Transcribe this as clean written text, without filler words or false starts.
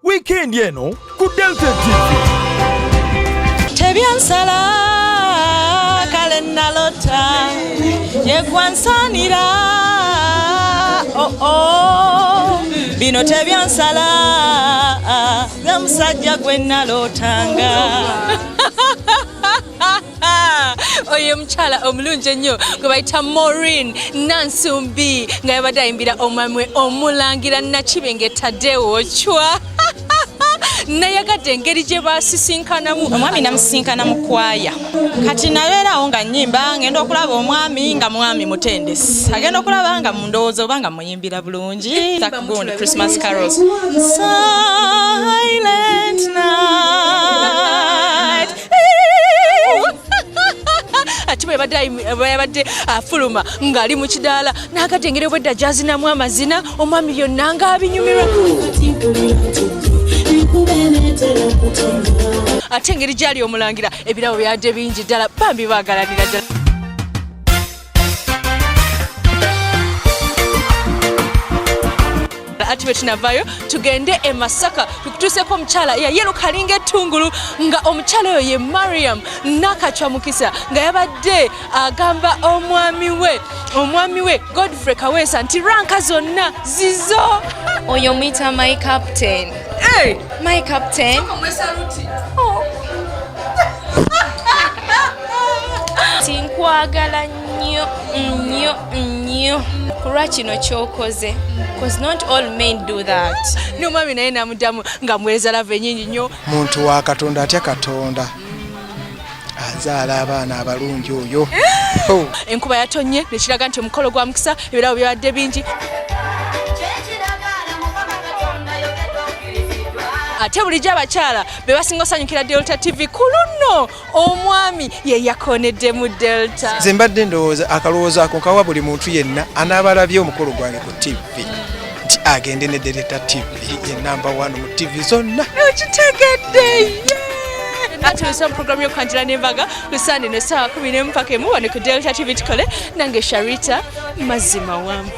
weekend eno ku Delta TV. Tebyansala kale nalota yegwansanira bino tebyansala byamusajja gwe nalotanga. Oye mchala omulungi ennyo gwe bayita Moreen Nansumbi nga yabadde ayimbira omwami omulangira Nakibenge Tadewo chwa. Nayagadde engeri gye basisinkanamu. Omwami namusisinkana mu kwaya. Kati nabeerawo nga nnyimba ngenda okulaba omwami nga mwami mutendesi. Agenda okulaba nga mu ndowooza oba nga muyimbira bulungi. Takugunda Christmas carols. Silent night. Ati bwebadde afuluma ng'ali mu kidaala n'agadde engeri obwedda gy'azinamu amazina omwami byonna ng'abinyumirwa. Ate engeri gy'ali omulangira ebirabo byadde bingi ddala bambi baagalanira ddala. Ati bwe tunavaayo tugende e Masaka tukutuuseko omukyala yayeruka alinga ettungulu nga omukyala oyo ye Mairiam Nakachwa Mukisa nga yabadde agamba omwami we Geoffrey Kawesa nti ranka zonna zizo. Oyo muyita my captain. Hey! My captain. Tinkwagala nnyo kulwa kino ky'okoze. Because not all men do that. No mami naye namuddamu nga muweereza lave nnyingi nnyo. Muntu wa Katonda atya Katonda. Azaala abaana abalungi oyo. Enkuba yatonye nekiraga nti omukolo gwa mukisa ebirabo byabadde bingi. Ate bulijjo abakyala be basinga osanyukira Delta TV ku luno omwami ye yakonedde mu Delta. Nze mbadde ndowooza akalowoozo ako kawa buli muntu yenna anaabalabye omukolo gwange ku TV nti agende ne Delta TV ye namba 1 mu TV zonna. Okitegedde. Atuusa program y'okwanjula n'embaga ku Sunday ne saa 10 mpaka emu wano ku Delta TV tukole nange Sharita mazima wamu.